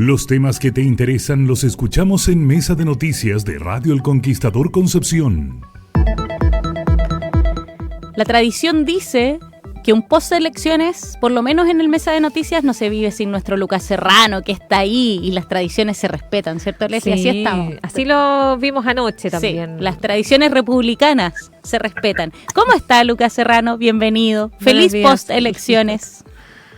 Los temas que te interesan los escuchamos en Mesa de Noticias de Radio El Conquistador Concepción. La tradición dice que un post de elecciones, por lo menos en el Mesa de Noticias, no se vive sin nuestro Lucas Serrano, que está ahí y las tradiciones se respetan, ¿cierto, Leslie? Sí, así estamos. Así lo vimos anoche también. Sí, las tradiciones republicanas se respetan. ¿Cómo está Lucas Serrano? Bienvenido. Feliz post elecciones.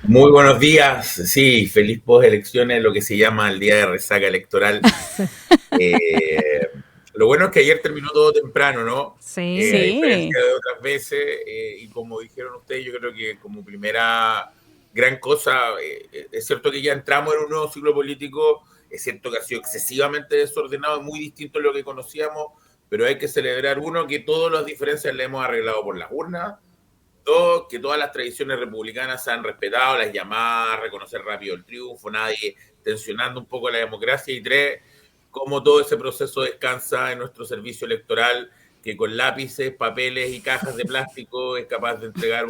Muy buenos días. Sí, feliz post elecciones, lo que se llama el día de resaca electoral. Lo bueno es que ayer terminó todo temprano, ¿no? Sí. A diferencia de otras veces, y como dijeron ustedes, yo creo que como primera gran cosa, es cierto que ya entramos en un nuevo ciclo político, es cierto que ha sido excesivamente desordenado, muy distinto a lo que conocíamos, pero hay que celebrar, uno, que todas las diferencias las hemos arreglado por las urnas, dos, que todas las tradiciones republicanas se han respetado, las llamadas, reconocer rápido el triunfo, nadie tensionando un poco la democracia, y tres, cómo todo ese proceso descansa en nuestro servicio electoral, que con lápices, papeles y cajas de plástico es capaz de entregar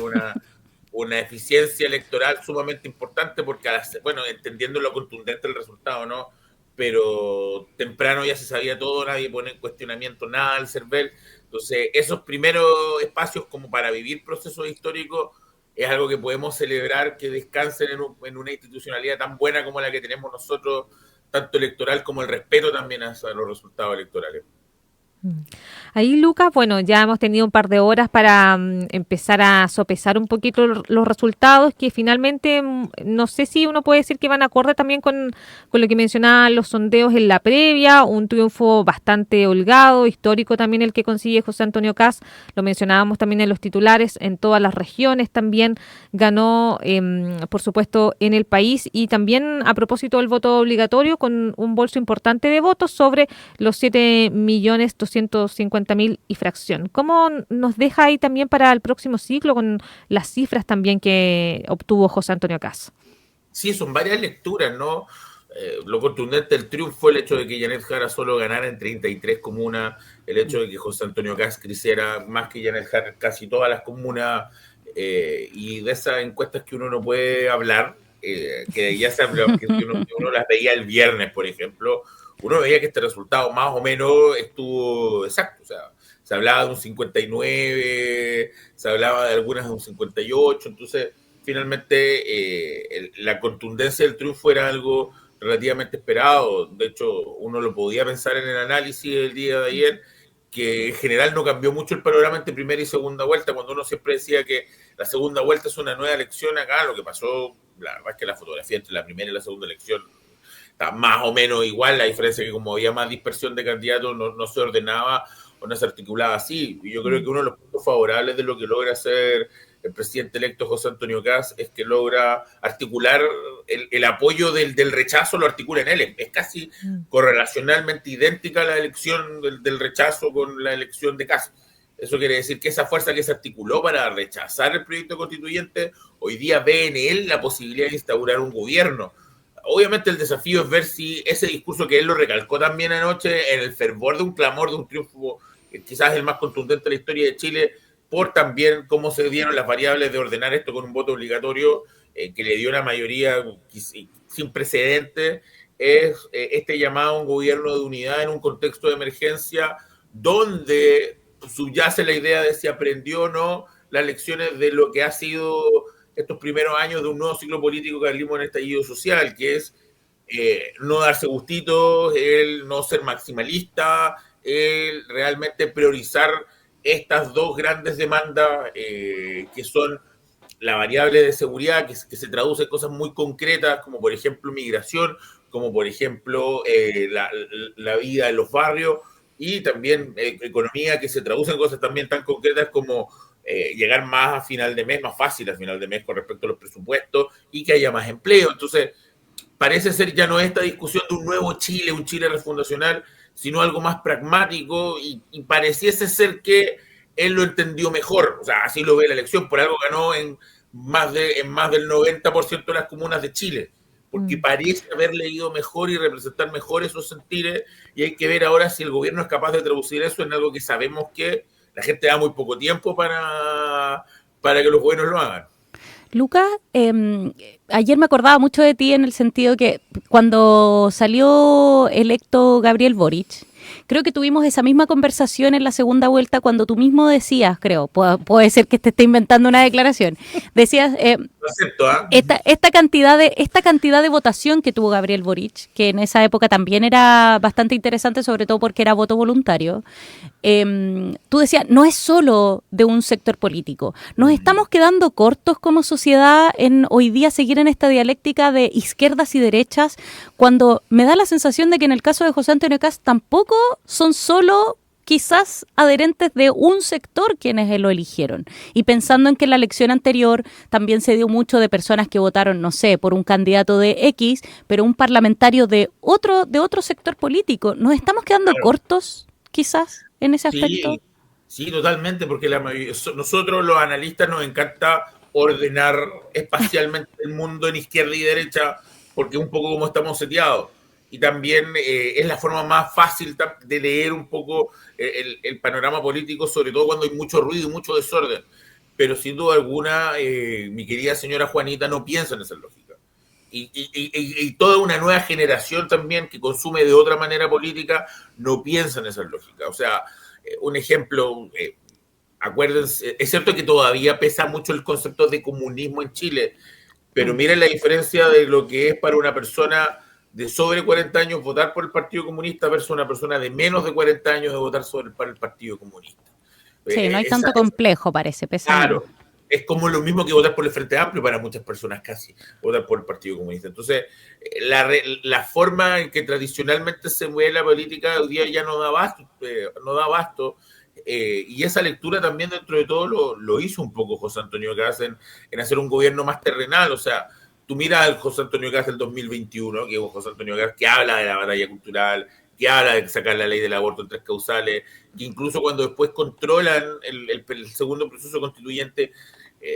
una eficiencia electoral sumamente importante, porque, bueno, entendiendo lo contundente del resultado, ¿no? Pero temprano ya se sabía todo, nadie pone en cuestionamiento nada del CERVEL. Entonces, esos primeros espacios como para vivir procesos históricos es algo que podemos celebrar, que descansen en una institucionalidad tan buena como la que tenemos nosotros, tanto electoral como el respeto también a los resultados electorales. Ahí, Lucas, bueno, ya hemos tenido un par de horas para empezar a sopesar un poquito los resultados, que finalmente no sé si uno puede decir que van acorde también con lo que mencionaban los sondeos en la previa, un triunfo bastante holgado, histórico también el que consigue José Antonio Kast, lo mencionábamos también en los titulares, en todas las regiones también ganó, por supuesto, en el país, y también a propósito del voto obligatorio, con un bolso importante de votos sobre los 7.250.000 y fracción. ¿Cómo nos deja ahí también para el próximo ciclo con las cifras también que obtuvo José Antonio Kast? Sí, son varias lecturas, ¿no? Lo contundente del triunfo, el hecho de que Janet Jara solo ganara en 33 comunas, el hecho de que José Antonio Kast creciera más que Janet Jara en casi todas las comunas, y de esas encuestas que uno no puede hablar, que ya se habló, que uno las veía el viernes, por ejemplo, uno veía que este resultado más o menos estuvo exacto. O sea, se hablaba de un 59, se hablaba de algunas de un 58, entonces finalmente la contundencia del triunfo era algo relativamente esperado. De hecho, uno lo podía pensar en el análisis del día de ayer, que en general no cambió mucho el panorama entre primera y segunda vuelta, cuando uno siempre decía que la segunda vuelta es una nueva elección. Acá lo que pasó, la verdad es que la fotografía entre la primera y la segunda elección está más o menos igual, la diferencia es que como había más dispersión de candidatos no se ordenaba o no se articulaba así. Y yo creo que uno de los puntos favorables de lo que logra hacer el presidente electo José Antonio Kast es que logra articular el apoyo del rechazo, lo articula en él. Es casi correlacionalmente idéntica la elección del rechazo con la elección de Kast. Eso quiere decir que esa fuerza que se articuló para rechazar el proyecto constituyente hoy día ve en él la posibilidad de instaurar un gobierno. Obviamente el desafío es ver si ese discurso que él lo recalcó también anoche en el fervor de un clamor, de un triunfo, quizás el más contundente de la historia de Chile, por también cómo se dieron las variables de ordenar esto con un voto obligatorio, que le dio una mayoría sin precedentes, es este llamado a un gobierno de unidad en un contexto de emergencia donde subyace la idea de si aprendió o no las lecciones de lo que ha sido estos primeros años de un nuevo ciclo político que vimos en el estallido social, que es no darse gustitos, el no ser maximalista, el realmente priorizar estas dos grandes demandas, que son la variable de seguridad, que se traduce en cosas muy concretas, como por ejemplo migración, como por ejemplo la vida en los barrios, y también economía, que se traduce en cosas también tan concretas como llegar más a final de mes, más fácil a final de mes con respecto a los presupuestos, y que haya más empleo. Entonces, parece ser ya no esta discusión de un nuevo Chile, un Chile refundacional, sino algo más pragmático, y pareciese ser que él lo entendió mejor. O sea, así lo ve la elección, por algo ganó en más del 90% de las comunas de Chile, porque parece haber leído mejor y representar mejor esos sentires, y hay que ver ahora si el gobierno es capaz de traducir eso en algo que sabemos que la gente da muy poco tiempo para que los gobiernos lo hagan. Lucas, ayer me acordaba mucho de ti en el sentido que cuando salió electo Gabriel Boric, creo que tuvimos esa misma conversación en la segunda vuelta cuando tú mismo decías, creo, puede ser que te esté inventando una declaración, decías, Lo acepto, ¿ah? esta cantidad de votación que tuvo Gabriel Boric, que en esa época también era bastante interesante, sobre todo porque era voto voluntario, tú decías, no es solo de un sector político. Nos estamos quedando cortos como sociedad en hoy día seguir en esta dialéctica de izquierdas y derechas, cuando me da la sensación de que en el caso de José Antonio Kast tampoco son solo quizás adherentes de un sector quienes lo eligieron. Y pensando en que en la elección anterior también se dio mucho de personas que votaron, no sé, por un candidato de X, pero un parlamentario de otro sector político. ¿Nos estamos quedando cortos quizás en ese aspecto? Sí, totalmente, porque nosotros los analistas nos encanta ordenar espacialmente el mundo en izquierda y derecha, porque es un poco como estamos seteados. Y también es la forma más fácil de leer un poco el panorama político, sobre todo cuando hay mucho ruido y mucho desorden. Pero sin duda alguna, mi querida señora Juanita no piensa en esa lógica. Y toda una nueva generación también que consume de otra manera política no piensa en esa lógica. O sea, un ejemplo, acuérdense, es cierto que todavía pesa mucho el concepto de comunismo en Chile, pero miren la diferencia de lo que es para una persona de sobre 40 años votar por el Partido Comunista versus una persona de menos de 40 años de votar por el Partido Comunista. Sí, no hay tanto complejo, parece, claro, es como lo mismo que votar por el Frente Amplio para muchas personas casi, votar por el Partido Comunista. Entonces, la forma en que tradicionalmente se mueve la política hoy día ya no da abasto, y esa lectura también dentro de todo lo hizo un poco José Antonio Kast en hacer un gobierno más terrenal. O sea, tú miras al José Antonio Kast del 2021, que es un José Antonio Kast que habla de la batalla cultural, que habla de sacar la ley del aborto en 3 causales, que incluso cuando después controlan el segundo proceso constituyente,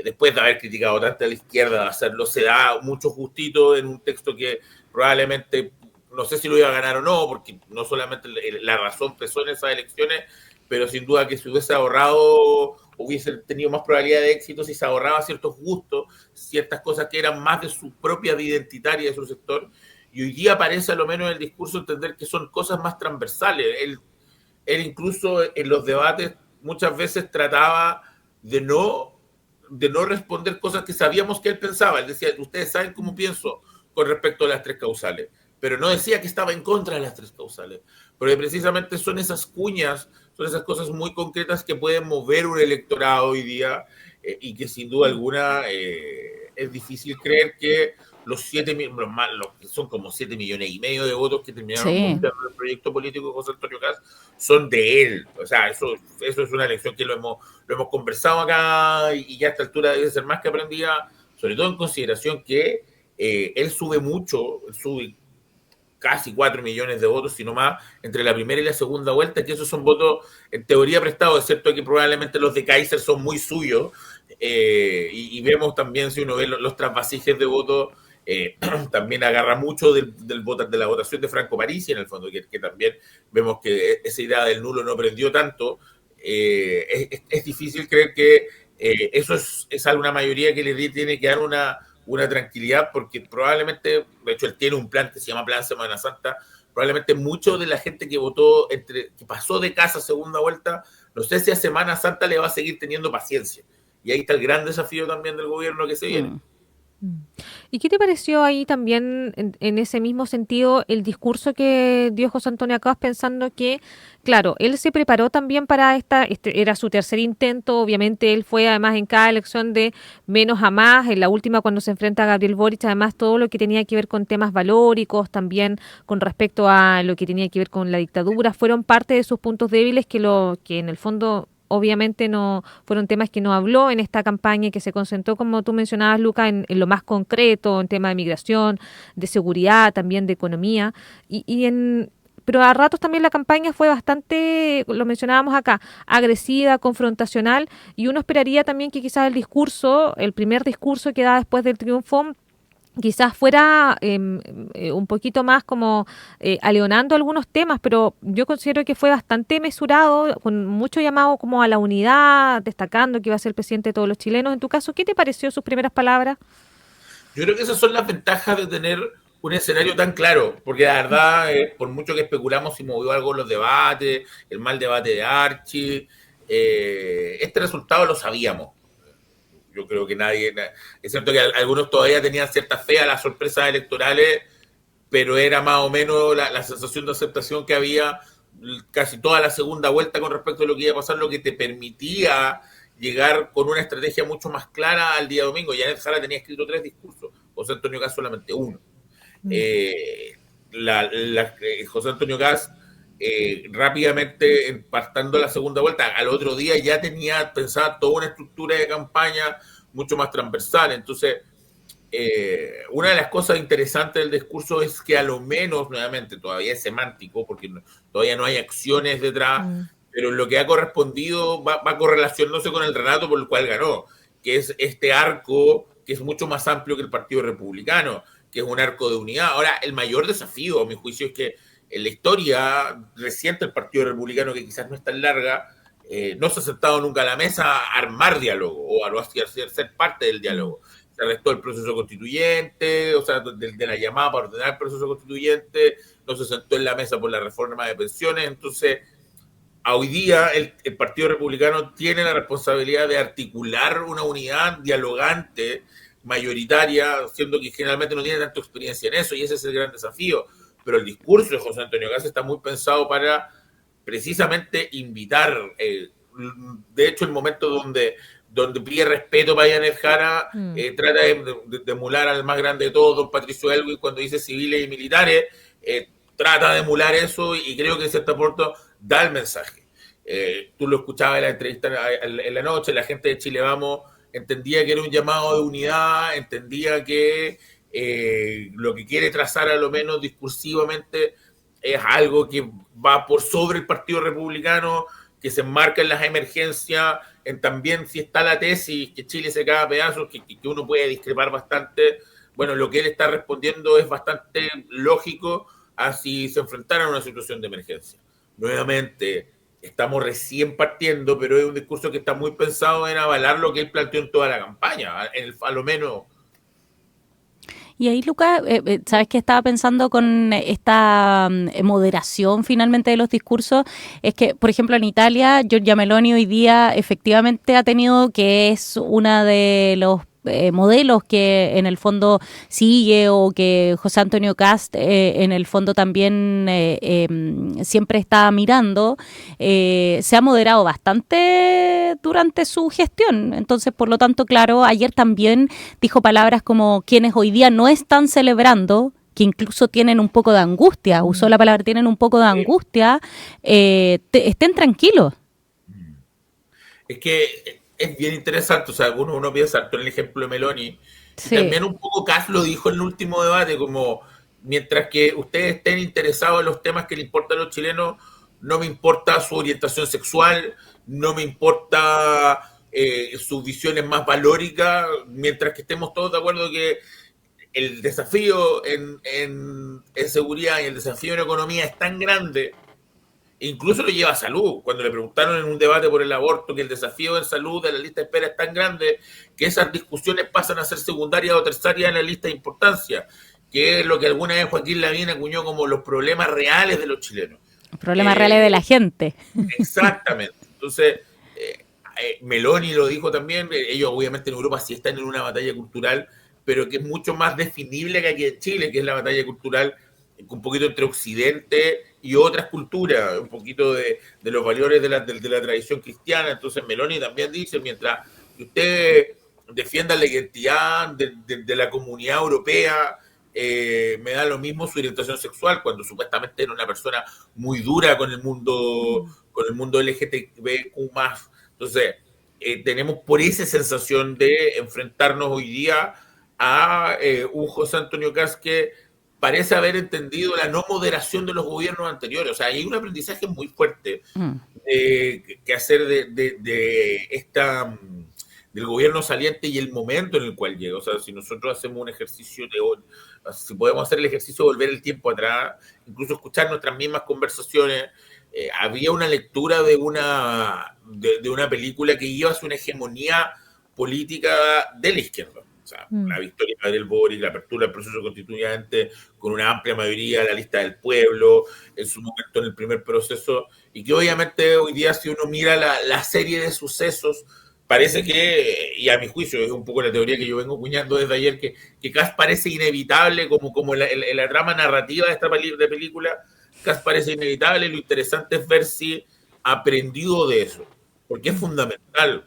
después de haber criticado tanto a la izquierda de hacerlo, se da mucho justito en un texto que probablemente, no sé si lo iba a ganar o no, porque no solamente la razón pesó en esas elecciones, pero sin duda que si hubiese ahorrado, hubiese tenido más probabilidad de éxito si se ahorraba ciertos gustos, ciertas cosas que eran más de su propia identitaria de su sector. Y hoy día parece, a lo menos en el discurso, entender que son cosas más transversales. Él incluso en los debates muchas veces trataba de no responder cosas que sabíamos que él pensaba. Él decía, ustedes saben cómo pienso con respecto a las 3 causales, pero no decía que estaba en contra de las 3 causales, porque precisamente son esas cuñas, son esas cosas muy concretas que pueden mover un electorado hoy día, y que sin duda alguna es difícil creer que los que son como 7,5 millones de votos que terminaron votando el proyecto político de José Antonio Kast son de él. O sea, eso es una elección que lo hemos conversado acá, y ya a esta altura debe ser más que aprendida, sobre todo en consideración que él sube casi 4 millones de votos, sino más, entre la primera y la segunda vuelta, que esos son votos en teoría prestados, es cierto que probablemente los de Kaiser son muy suyos, y vemos también, si uno ve los trasvasijes de votos, también agarra mucho de la votación de Franco Parisi, en el fondo, que también vemos que esa idea del nulo no prendió tanto. Es difícil creer que eso es alguna mayoría que le tiene que dar una tranquilidad, porque probablemente, de hecho él tiene un plan que se llama Plan Semana Santa, probablemente mucho de la gente que votó, que pasó de casa a segunda vuelta, no sé si a Semana Santa le va a seguir teniendo paciencia. Y ahí está el gran desafío también del gobierno que se viene. ¿Y qué te pareció ahí también, en ese mismo sentido, el discurso que dio José Antonio Kast, pensando que, claro, él se preparó también para era su tercer intento, obviamente él fue además en cada elección de menos a más, en la última cuando se enfrenta a Gabriel Boric, además todo lo que tenía que ver con temas valóricos, también con respecto a lo que tenía que ver con la dictadura, fueron parte de sus puntos débiles que en el fondo obviamente no fueron temas que no habló en esta campaña, que se concentró, como tú mencionabas, Luca, en lo más concreto, en tema de migración, de seguridad, también de economía, pero a ratos también la campaña fue bastante, lo mencionábamos acá, agresiva, confrontacional, y uno esperaría también que quizás el primer discurso que da después del triunfo, quizás fuera un poquito más como aleonando algunos temas, pero yo considero que fue bastante mesurado, con mucho llamado como a la unidad, destacando que iba a ser el presidente de todos los chilenos. En tu caso, ¿qué te pareció sus primeras palabras? Yo creo que esas son las ventajas de tener un escenario tan claro, porque la verdad, por mucho que especulamos si movió algo en los debates, el mal debate de Archie, este resultado lo sabíamos. Yo creo que es cierto que algunos todavía tenían cierta fe a las sorpresas electorales, pero era más o menos la sensación de aceptación que había casi toda la segunda vuelta con respecto a lo que iba a pasar, lo que te permitía llegar con una estrategia mucho más clara al día domingo. Janet Jara tenía escrito 3 discursos, José Antonio Kast solamente uno. José Antonio Kast rápidamente, partando la segunda vuelta, al otro día ya tenía pensada toda una estructura de campaña mucho más transversal. Entonces, una de las cosas interesantes del discurso es que a lo menos, nuevamente, todavía es semántico, porque todavía no hay acciones detrás, pero lo que ha correspondido va correlacionándose con el relato por el cual ganó, que es este arco que es mucho más amplio que el Partido Republicano, que es un arco de unidad. Ahora, el mayor desafío, a mi juicio, es que en la historia reciente del Partido Republicano, que quizás no es tan larga, no se ha sentado nunca a la mesa a armar diálogo o a ser parte del diálogo. Se arrestó el proceso constituyente, o sea, de la llamada para ordenar el proceso constituyente, no se sentó en la mesa por la reforma de pensiones. Entonces, hoy día el Partido Republicano tiene la responsabilidad de articular una unidad dialogante, mayoritaria, siendo que generalmente no tiene tanta experiencia en eso, y ese es el gran desafío. Pero el discurso de José Antonio Kast está muy pensado para precisamente invitar. De hecho, el momento donde pide respeto para Janet Jara, trata de emular al más grande de todos, don Patricio Elwin, cuando dice civiles y militares, trata de emular eso, y creo que en cierto punto da el mensaje. Tú lo escuchabas en la entrevista en la noche, la gente de Chile Vamos entendía que era un llamado de unidad, entendía que lo que quiere trazar a lo menos discursivamente es algo que va por sobre el Partido Republicano, que se enmarca en las emergencias, en también si está la tesis que Chile se cae a pedazos, que uno puede discrepar bastante. Bueno, lo que él está respondiendo es bastante lógico a si se enfrentara a una situación de emergencia. Nuevamente, estamos recién partiendo, pero es un discurso que está muy pensado en avalar lo que él planteó en toda la campaña, a lo menos. Y ahí, Luca, ¿sabes qué estaba pensando con esta moderación finalmente de los discursos? Es que, por ejemplo, en Italia, Giorgia Meloni hoy día efectivamente ha tenido, que es una de los modelos que en el fondo sigue, o que José Antonio Kast en el fondo también siempre está mirando, se ha moderado bastante durante su gestión. Entonces, por lo tanto, claro, ayer también dijo palabras como: quienes hoy día no están celebrando, que incluso tienen un poco de angustia, usó la palabra, tienen un poco de angustia, estén tranquilos. Es que es bien interesante, o sea, uno piensa en el ejemplo de Meloni, Sí. y también un poco Kast lo dijo en el último debate, como mientras que ustedes estén interesados en los temas que le importan a los chilenos, no me importa su orientación sexual, no me importa sus visiones más valóricas, mientras que estemos todos de acuerdo que el desafío en seguridad y el desafío en economía es tan grande. Incluso lo lleva a salud. Cuando le preguntaron en un debate por el aborto que el desafío en salud de la lista de espera es tan grande que esas discusiones pasan a ser secundarias o terciarias en la lista de importancia, que es lo que alguna vez Joaquín Lavín acuñó como los problemas reales de los chilenos. Problemas reales de la gente. Exactamente. Entonces, Meloni lo dijo también, ellos obviamente en Europa sí están en una batalla cultural, pero que es mucho más definible que aquí en Chile, que es la batalla cultural un poquito entre Occidente y otras culturas, un poquito de los valores de la tradición cristiana. Entonces Meloni también dice, mientras que usted defienda la identidad de la comunidad europea, me da lo mismo su orientación sexual, cuando supuestamente era una persona muy dura con el mundo LGTBQ+. Entonces, tenemos por esa sensación de enfrentarnos hoy día a un José Antonio Kast que parece haber entendido la no moderación de los gobiernos anteriores. O sea, hay un aprendizaje muy fuerte que hacer de del gobierno saliente y el momento en el cual llega. O sea, si nosotros hacemos un ejercicio si podemos hacer el ejercicio de volver el tiempo atrás, incluso escuchar nuestras mismas conversaciones, había una lectura de una película que iba hacia una hegemonía política de la izquierda. O sea, la victoria del Boric, la apertura del proceso constituyente con una amplia mayoría, la lista del pueblo, en su momento en el primer proceso, y que obviamente hoy día si uno mira la serie de sucesos, parece que, y a mi juicio es un poco la teoría que yo vengo cuñando desde ayer, que Kast parece inevitable como la trama narrativa de esta película, Kast parece inevitable. Lo interesante es ver si ha aprendido de eso, porque es fundamental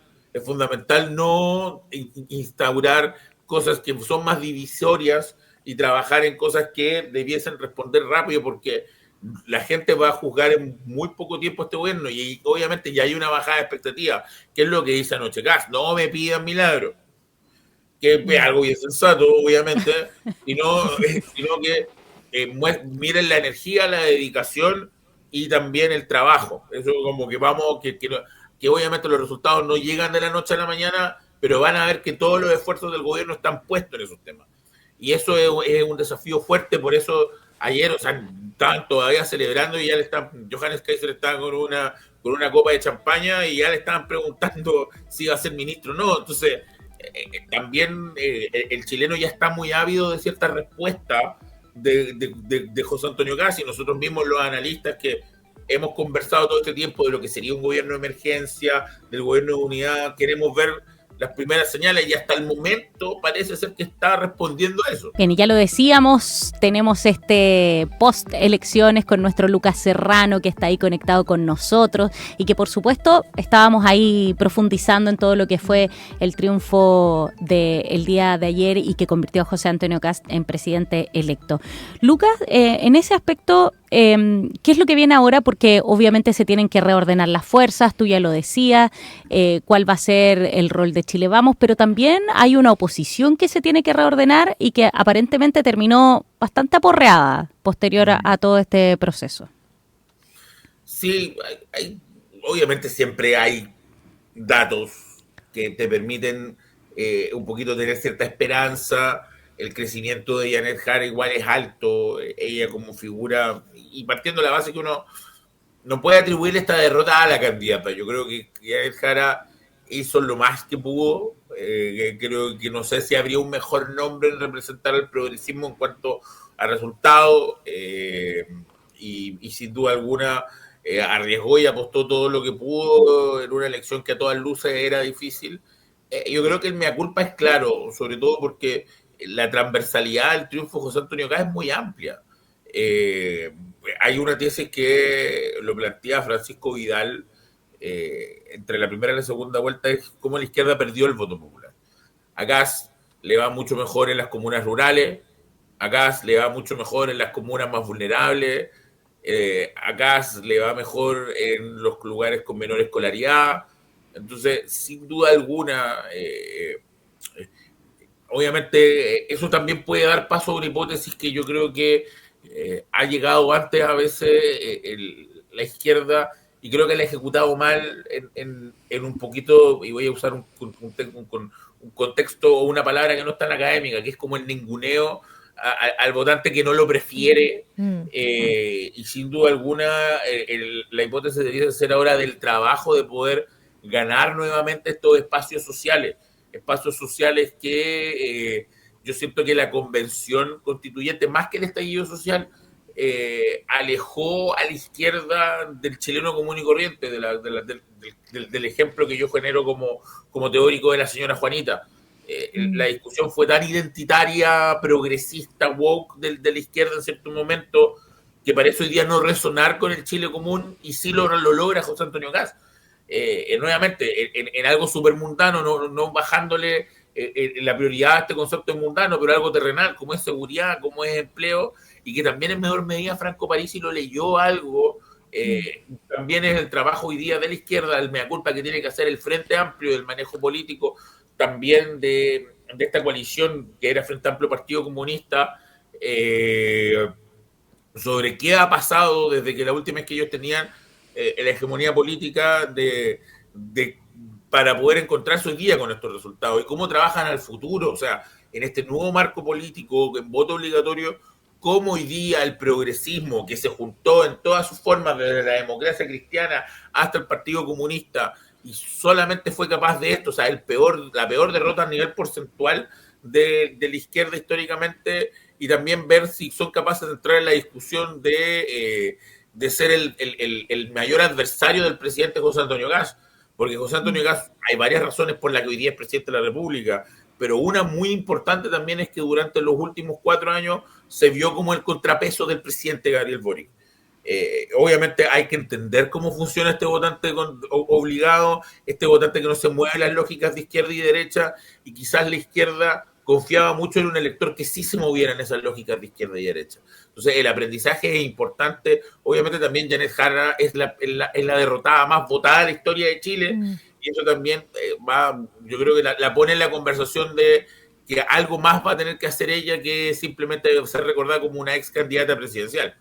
no instaurar cosas que son más divisorias y trabajar en cosas que debiesen responder rápido, porque la gente va a juzgar en muy poco tiempo este gobierno y obviamente ya hay una bajada de expectativa, que es lo que dice anoche Kast: no me pidan milagros, que es algo bien sensato, obviamente, sino que miren la energía, la dedicación y también el trabajo. Eso como que vamos, que obviamente los resultados no llegan de la noche a la mañana, pero van a ver que todos los esfuerzos del gobierno están puestos en esos temas. Y eso es un desafío fuerte. Por eso ayer, o sea, estaban todavía celebrando y ya Johannes Kaiser estaba con una copa de champaña y ya le estaban preguntando si iba a ser ministro o no. Entonces, también el chileno ya está muy ávido de cierta respuesta de José Antonio Kast, y nosotros mismos los analistas que hemos conversado todo este tiempo de lo que sería un gobierno de emergencia, del gobierno de unidad, queremos ver las primeras señales y hasta el momento parece ser que está respondiendo a eso. Bien, y ya lo decíamos, tenemos este post elecciones con nuestro Lucas Serrano, que está ahí conectado con nosotros y que por supuesto estábamos ahí profundizando en todo lo que fue el triunfo del día de ayer y que convirtió a José Antonio Kast en presidente electo. Lucas, en ese aspecto, ¿qué es lo que viene ahora? Porque obviamente se tienen que reordenar las fuerzas, tú ya lo decías, cuál va a ser el rol de Chile Vamos, pero también hay una oposición que se tiene que reordenar y que aparentemente terminó bastante aporreada posterior a todo este proceso. Sí, obviamente siempre hay datos que te permiten un poquito tener cierta esperanza. El crecimiento de Janet Jara igual es alto, ella como figura, y partiendo de la base que uno no puede atribuir esta derrota a la candidata. Yo creo que Janet Jara hizo lo más que pudo. Creo que no sé si habría un mejor nombre en representar el progresismo en cuanto a resultados, y sin duda alguna arriesgó y apostó todo lo que pudo en una elección que a todas luces era difícil. Yo creo que el mea culpa es claro, sobre todo porque la transversalidad del triunfo de José Antonio Kast es muy amplia. Hay una tesis que lo plantea Francisco Vidal, entre la primera y la segunda vuelta, es cómo la izquierda perdió el voto popular. A Kast le va mucho mejor en las comunas rurales, a Kast le va mucho mejor en las comunas más vulnerables, a Kast le va mejor en los lugares con menor escolaridad. Entonces, sin duda alguna, obviamente eso también puede dar paso a una hipótesis que yo creo que ha llegado antes a veces la izquierda, y creo que la ha ejecutado mal en un poquito, y voy a usar un contexto o una palabra que no es tan académica, que es como el ninguneo al votante que no lo prefiere. Y sin duda alguna la hipótesis debería ser ahora del trabajo de poder ganar nuevamente estos espacios sociales que yo siento que la convención constituyente, más que el estallido social, alejó a la izquierda del chileno común y corriente, del ejemplo que yo genero como teórico de la señora Juanita. La discusión fue tan identitaria, progresista, woke de la izquierda en cierto momento, que parece hoy día no resonar con el Chile común, y sí lo logra José Antonio Kast. Nuevamente, en algo súper mundano, no bajándole la prioridad a este concepto mundano, pero algo terrenal, como es seguridad, como es empleo, y que también en menor medida Franco Parisi lo leyó algo. También es el trabajo hoy día de la izquierda, el mea culpa que tiene que hacer el Frente Amplio, del manejo político, también de esta coalición que era Frente Amplio Partido Comunista, sobre qué ha pasado desde que la última vez que ellos tenían la hegemonía política, de para poder encontrar su guía con estos resultados y cómo trabajan al futuro, o sea, en este nuevo marco político, en voto obligatorio, cómo hoy día el progresismo, que se juntó en todas sus formas, desde la democracia cristiana hasta el Partido Comunista, y solamente fue capaz de esto, o sea, la peor derrota a nivel porcentual de la izquierda históricamente, y también ver si son capaces de entrar en la discusión de ser el mayor adversario del presidente José Antonio Gas, porque José Antonio Gas, hay varias razones por las que hoy día es presidente de la República, pero una muy importante también es que durante los últimos 4 años se vio como el contrapeso del presidente Gabriel Boric. Obviamente hay que entender cómo funciona este votante obligado, este votante que no se mueve en las lógicas de izquierda y derecha, y quizás la izquierda confiaba mucho en un elector que sí se moviera en esas lógicas de izquierda y derecha. Entonces el aprendizaje es importante. Obviamente también Janet Jara es la derrotada más votada de la historia de Chile, y eso también yo creo que la pone en la conversación de que algo más va a tener que hacer ella que simplemente ser recordada como una ex candidata presidencial.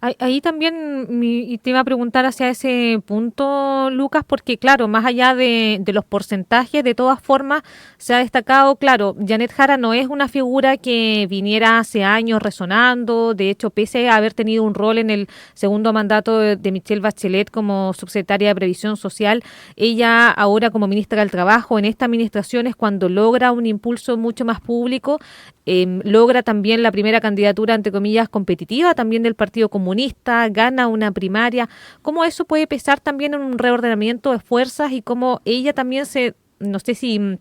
Ahí también y te iba a preguntar hacia ese punto, Lucas, porque claro, más allá de los porcentajes, de todas formas, se ha destacado, claro, Janet Jara no es una figura que viniera hace años resonando, de hecho, pese a haber tenido un rol en el segundo mandato de Michelle Bachelet como subsecretaria de Previsión Social, ella ahora como ministra del Trabajo, en esta administración es cuando logra un impulso mucho más público, logra también la primera candidatura, entre comillas, competitiva también del Partido Comunista, gana una primaria. ¿Cómo eso puede pesar también en un reordenamiento de fuerzas y cómo ella también no sé si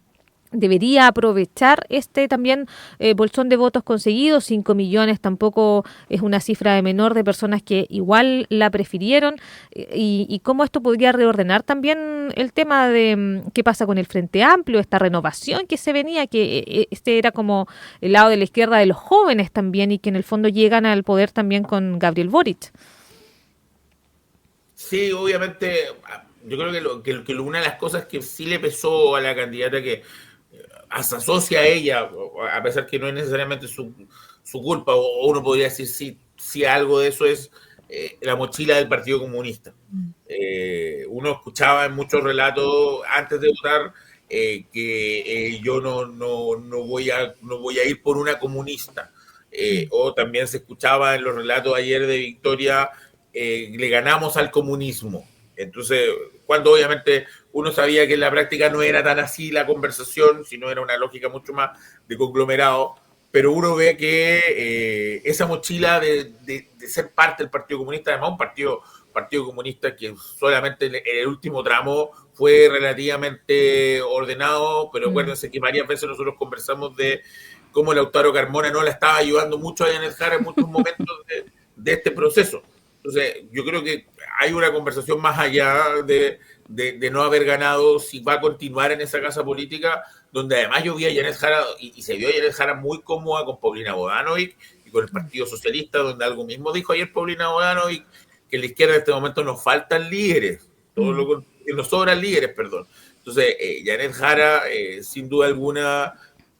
debería aprovechar también bolsón de votos conseguidos? 5 millones tampoco es una cifra de menor de personas que igual la prefirieron, y cómo esto podría reordenar también el tema de qué pasa con el Frente Amplio, esta renovación que se venía, que este era como el lado de la izquierda de los jóvenes también, y que en el fondo llegan al poder también con Gabriel Boric. Sí, obviamente, yo creo que una de las cosas que sí le pesó a la candidata que se asocia a ella, a pesar que no es necesariamente su culpa, o uno podría decir si algo de eso es la mochila del Partido Comunista. Uno escuchaba en muchos relatos antes de votar que yo no voy a ir por una comunista. O también se escuchaba en los relatos ayer de Victoria, le ganamos al comunismo. Entonces, cuando obviamente uno sabía que en la práctica no era tan así la conversación, sino era una lógica mucho más de conglomerado, pero uno ve que esa mochila de ser parte del Partido Comunista, además un partido comunista que solamente en el último tramo fue relativamente ordenado, pero acuérdense que varias veces nosotros conversamos de cómo Lautaro Carmona no la estaba ayudando mucho a Janet Jara en muchos momentos de este proceso. Entonces, yo creo que hay una conversación más allá de no haber ganado, si va a continuar en esa casa política, donde además yo vi a Janet Jara, y se vio a Janet Jara muy cómoda con Paulina Bodanovic y con el Partido Socialista, donde algo mismo dijo ayer Paulina Bodanovic, que en la izquierda en este momento nos faltan líderes, que nos sobran líderes, perdón. Entonces, Janet Jara, sin duda alguna,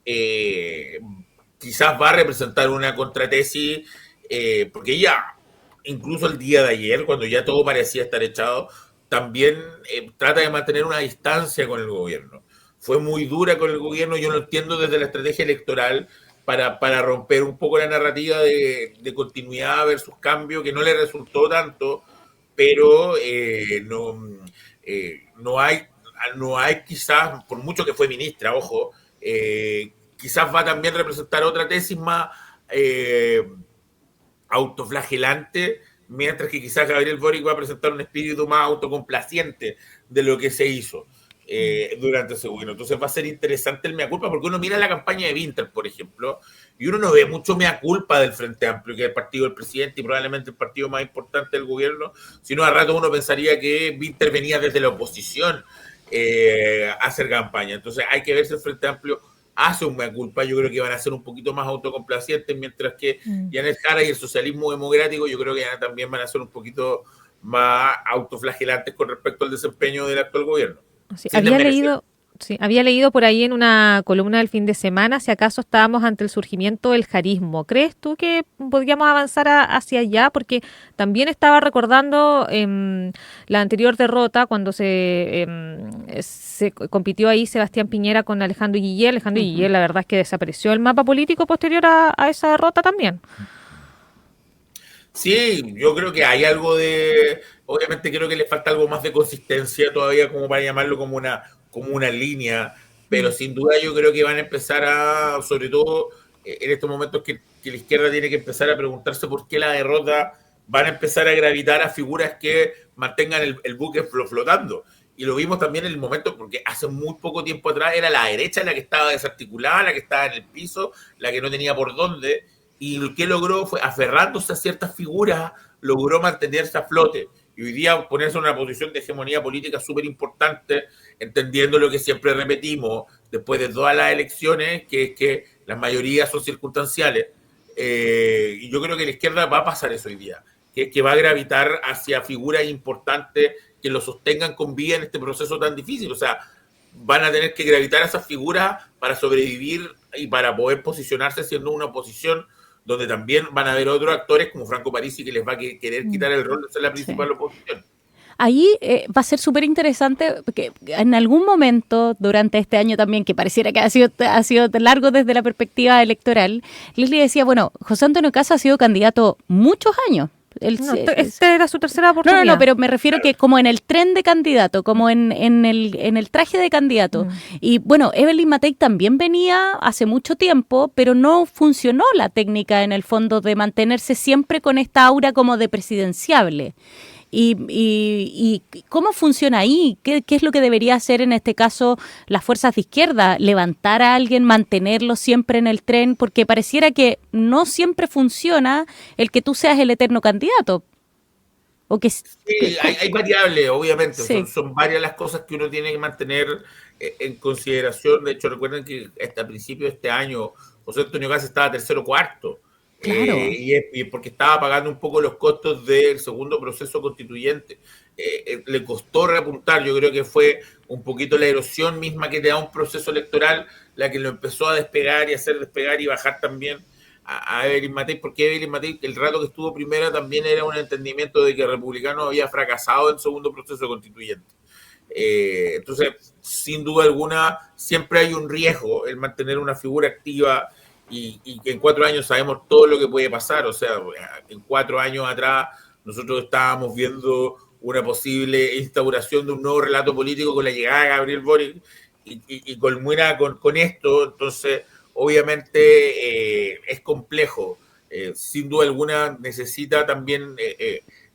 quizás va a representar una contratesis, porque ella, incluso el día de ayer, cuando ya todo parecía estar echado, también trata de mantener una distancia con el gobierno. Fue muy dura con el gobierno, yo lo entiendo desde la estrategia electoral, para romper un poco la narrativa de continuidad versus cambio, que no le resultó tanto, pero no hay quizás, por mucho que fue ministra, ojo, quizás va a también representar otra tesis más autoflagelante, mientras que quizás Gabriel Boric va a presentar un espíritu más autocomplaciente de lo que se hizo durante ese gobierno. Entonces va a ser interesante el mea culpa, porque uno mira la campaña de Winter, por ejemplo, y uno no ve mucho mea culpa del Frente Amplio, que es el partido del presidente y probablemente el partido más importante del gobierno, sino a rato uno pensaría que Winter venía desde la oposición a hacer campaña. Entonces hay que ver si el Frente Amplio hace un mea culpa. Yo creo que van a ser un poquito más autocomplacientes, mientras que Janet Jara y el socialismo democrático, yo creo que ya también van a ser un poquito más autoflagelantes con respecto al desempeño del actual gobierno. Sí, había leído Sí, había leído por ahí en una columna del fin de semana si acaso estábamos ante el surgimiento del jarismo. ¿Crees tú que podríamos avanzar hacia allá? Porque también estaba recordando la anterior derrota cuando se compitió ahí Sebastián Piñera con Alejandro Guillermo. Alejandro Guillermo, la verdad es que desapareció el mapa político posterior a esa derrota también. Sí, yo creo que hay algo de, obviamente creo que le falta algo más de consistencia todavía como para llamarlo como una línea, pero sin duda yo creo que van a empezar a, sobre todo en estos momentos que la izquierda tiene que empezar a preguntarse por qué la derrota, van a empezar a gravitar a figuras que mantengan el buque flotando. Y lo vimos también en el momento, porque hace muy poco tiempo atrás era la derecha la que estaba desarticulada, la que estaba en el piso, la que no tenía por dónde, y lo que logró fue, aferrándose a ciertas figuras, logró mantenerse a flote. Y hoy día ponerse en una posición de hegemonía política súper importante, entendiendo lo que siempre repetimos después de todas las elecciones, que es que las mayorías son circunstanciales. Y yo creo que la izquierda va a pasar eso hoy día, que va a gravitar hacia figuras importantes que lo sostengan con vida en este proceso tan difícil. O sea, van a tener que gravitar a esas figuras para sobrevivir y para poder posicionarse siendo una oposición donde también van a haber otros actores como Franco Parisi que les va a querer quitar el rol de ser la principal oposición. Ahí va a ser súper interesante porque en algún momento durante este año también, que pareciera que ha sido largo desde la perspectiva electoral, Leslie decía, bueno, José Antonio Caz ha sido candidato muchos años. Esta era su tercera oportunidad. No, pero me refiero que como en el tren de candidato, como en el traje de candidato. Y bueno, Evelyn Matei también venía hace mucho tiempo, pero no funcionó la técnica en el fondo de mantenerse siempre con esta aura como de presidenciable. ¿Y cómo funciona ahí? ¿Qué es lo que debería hacer en este caso las fuerzas de izquierda? ¿Levantar a alguien, mantenerlo siempre en el tren? Porque pareciera que no siempre funciona el que tú seas el eterno candidato. ¿O que, sí, hay variables, obviamente. Sí. Son varias las cosas que uno tiene que mantener en consideración. De hecho, recuerden que hasta a principios de este año José Antonio Caz estaba tercero o cuarto. Claro. Y porque estaba pagando un poco los costos del segundo proceso constituyente. Le costó reapuntar, yo creo que fue un poquito la erosión misma que te da un proceso electoral la que lo empezó a despegar y hacer despegar y bajar también a Evelyn Matei, porque Evelyn Matei el rato que estuvo primera también era un entendimiento de que el republicano había fracasado en el segundo proceso constituyente. Entonces, sin duda alguna, siempre hay un riesgo el mantener una figura activa y que en 4 años sabemos todo lo que puede pasar. O sea, en 4 años atrás nosotros estábamos viendo una posible instauración de un nuevo relato político con la llegada de Gabriel Boric y culmina con esto. Entonces, obviamente es complejo. Sin duda alguna necesita también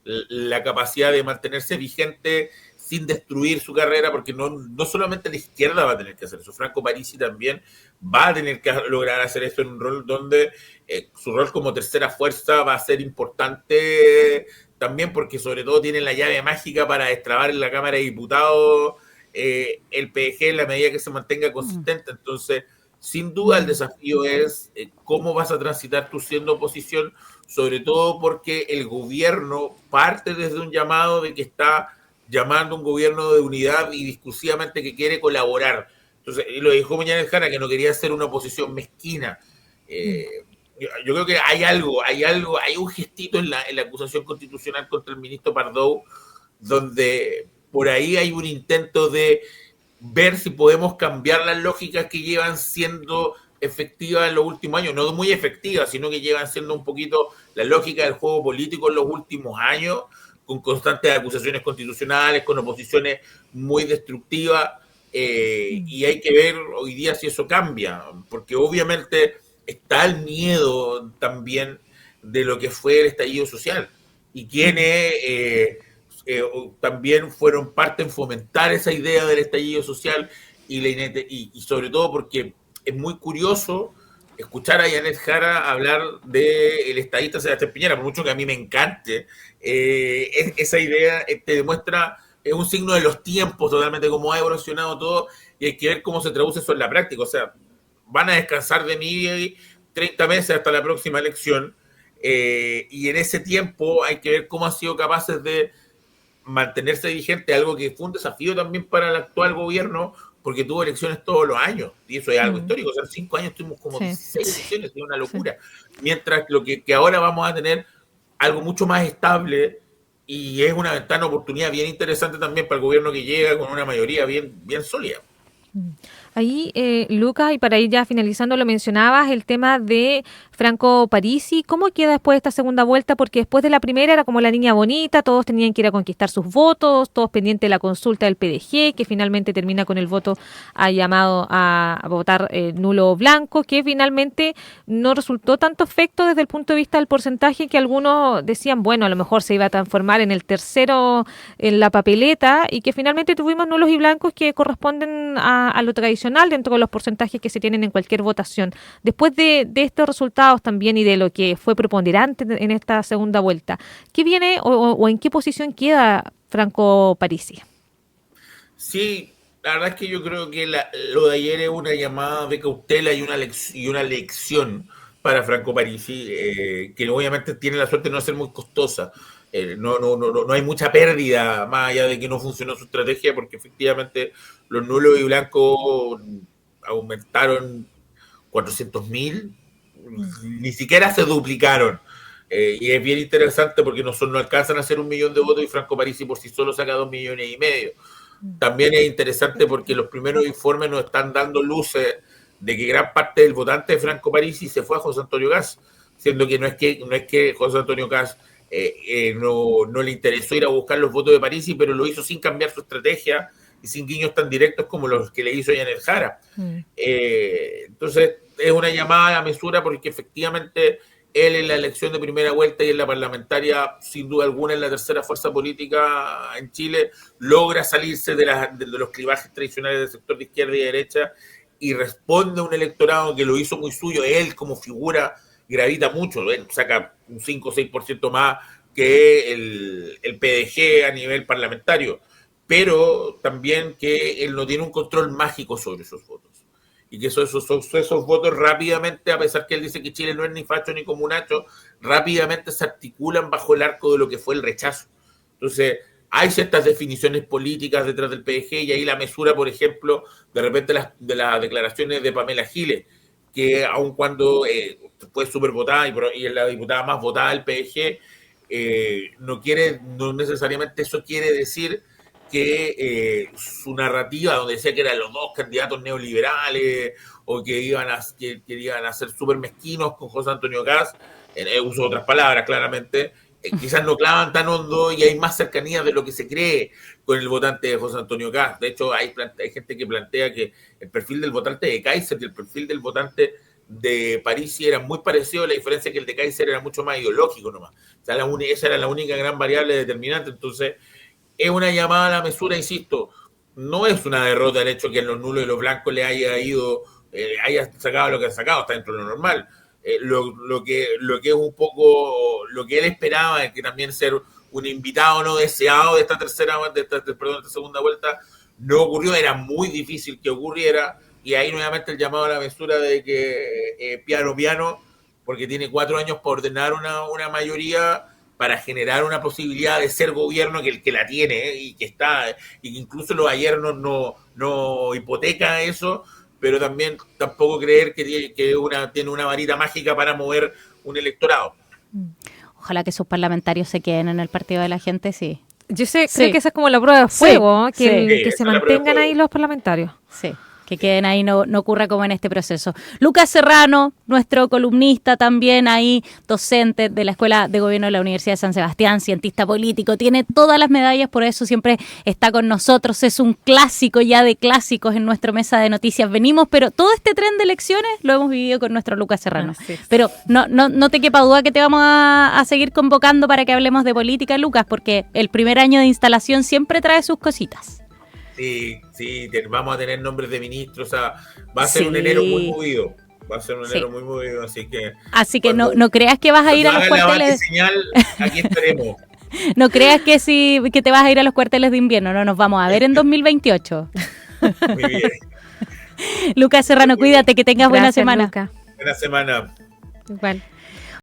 la capacidad de mantenerse vigente sin destruir su carrera, porque no solamente la izquierda va a tener que hacer eso, Franco Parisi también va a tener que lograr hacer esto en un rol donde su rol como tercera fuerza va a ser importante también, porque sobre todo tiene la llave mágica para destrabar en la Cámara de Diputados el PDG en la medida que se mantenga consistente. Entonces, sin duda el desafío es cómo vas a transitar tú siendo oposición, sobre todo porque el gobierno parte desde un llamado de que está llamando un gobierno de unidad y discursivamente que quiere colaborar. Entonces, lo dijo Muñoz Jara, que no quería hacer una oposición mezquina. Yo creo que hay un gestito en la acusación constitucional contra el ministro Pardow, donde por ahí hay un intento de ver si podemos cambiar las lógicas que llevan siendo efectivas en los últimos años, no muy efectivas, sino que llevan siendo un poquito la lógica del juego político en los últimos años, con constantes acusaciones constitucionales, con oposiciones muy destructivas, y hay que ver hoy día si eso cambia, porque obviamente está el miedo también de lo que fue el estallido social, y quienes también fueron parte en fomentar esa idea del estallido social, y sobre todo porque es muy curioso escuchar a Yanet Jara hablar del estadista Sebastián Piñera, por mucho que a mí me encante, esa idea te demuestra, es un signo de los tiempos totalmente, cómo ha evolucionado todo, y hay que ver cómo se traduce eso en la práctica. O sea, van a descansar de mí 30 meses hasta la próxima elección, y en ese tiempo hay que ver cómo han sido capaces de mantenerse vigente, algo que fue un desafío también para el actual gobierno, porque tuvo elecciones todos los años, y eso es algo histórico. O sea, 5 años tuvimos como 16 elecciones, es una locura. Mientras lo que ahora vamos a tener algo mucho más estable, y es una ventana de oportunidad bien interesante también para el gobierno que llega con una mayoría bien sólida. Ahí, Lucas, y para ir ya finalizando, lo mencionabas, el tema de Franco Parisi. ¿Cómo queda después de esta segunda vuelta? Porque después de la primera era como la niña bonita, todos tenían que ir a conquistar sus votos, todos pendientes de la consulta del PDG, que finalmente termina con el voto llamado a votar nulo o blanco, que finalmente no resultó tanto efecto desde el punto de vista del porcentaje, que algunos decían, bueno, a lo mejor se iba a transformar en el tercero en la papeleta, y que finalmente tuvimos nulos y blancos que corresponden a lo tradicional dentro de los porcentajes que se tienen en cualquier votación. Después de estos resultados también y de lo que fue preponderante en esta segunda vuelta, ¿qué viene o en qué posición queda Franco Parisi? Sí, la verdad es que yo creo que lo de ayer es una llamada de cautela y una lección para Franco Parisi, que obviamente tiene la suerte de no ser muy costosa. No hay mucha pérdida más allá de que no funcionó su estrategia, porque efectivamente los nulos y blancos aumentaron 400.000, ni siquiera se duplicaron. Y es bien interesante porque no alcanzan a hacer 1 millón de votos, y Franco Parisi por sí solo saca 2,5 millones. También es interesante porque los primeros informes nos están dando luces de que gran parte del votante de Franco Parisi se fue a José Antonio Kast, siendo que no es que José Antonio Kast no le interesó ir a buscar los votos de Parisi, pero lo hizo sin cambiar su estrategia y sin guiños tan directos como los que le hizo Yanel Jara. Entonces es una llamada a la mesura, porque efectivamente él en la elección de primera vuelta y en la parlamentaria, sin duda alguna, en la tercera fuerza política en Chile, logra salirse de los clivajes tradicionales del sector de izquierda y derecha, y responde a un electorado que lo hizo muy suyo. Él como figura gravita mucho, él saca un 5 o 6% más que el PDG a nivel parlamentario, pero también que él no tiene un control mágico sobre esos votos, y que esos votos rápidamente, a pesar que él dice que Chile no es ni facho ni comunacho, rápidamente se articulan bajo el arco de lo que fue el rechazo. Entonces hay ciertas definiciones políticas detrás del PDG, y ahí la mesura, por ejemplo, de repente de las declaraciones de Pamela Giles, que aun cuando fue súper votada y es la diputada más votada del PDG, no necesariamente eso quiere decir que su narrativa, donde decía que eran los dos candidatos neoliberales o que iban a ser súper mezquinos con José Antonio Kast, uso otras palabras claramente, quizás no clavan tan hondo, y hay más cercanía de lo que se cree con el votante de José Antonio Kast. De hecho, hay gente que plantea que el perfil del votante de Kaiser y el perfil del votante de Parisi era muy parecido, la diferencia es que el de Kaiser era mucho más ideológico nomás. O sea, esa era la única gran variable determinante. Entonces, es una llamada a la mesura, insisto. No es una derrota el hecho que en los nulos y los blancos le haya sacado lo que ha sacado, está dentro de lo normal. Lo que es un poco lo que él esperaba, es que también ser un invitado no deseado de esta segunda vuelta, no ocurrió. Era muy difícil que ocurriera, y ahí nuevamente el llamado a la mesura de que piano, porque tiene 4 años para ordenar una mayoría, para generar una posibilidad de ser gobierno, que la tiene, y que está, y que incluso los ayer no hipoteca eso, pero también tampoco creer que tiene una varita mágica para mover un electorado. Ojalá que sus parlamentarios se queden en el partido de la gente, sí. Creo que esa es como la prueba de fuego, que se mantengan ahí los parlamentarios. Sí, que queden ahí, no ocurra como en este proceso. Lucas Serrano, nuestro columnista también ahí, docente de la Escuela de Gobierno de la Universidad de San Sebastián, cientista político, tiene todas las medallas, por eso siempre está con nosotros, es un clásico ya de clásicos en nuestra mesa de noticias. Venimos, pero todo este tren de elecciones lo hemos vivido con nuestro Lucas Serrano. Sí. Pero no te quepa duda que te vamos a seguir convocando para que hablemos de política, Lucas, porque el primer año de instalación siempre trae sus cositas. Sí, vamos a tener nombres de ministros, o sea, va a ser un enero muy movido. Muy movido, así que no creas que vas a ir a los cuarteles. Señal, aquí estaremos. No creas que te vas a ir a los cuarteles de invierno, no nos vamos a ver en 2028. Muy bien. Lucas Serrano, cuídate, que tengas buena semana. Luca. Buena semana. Igual.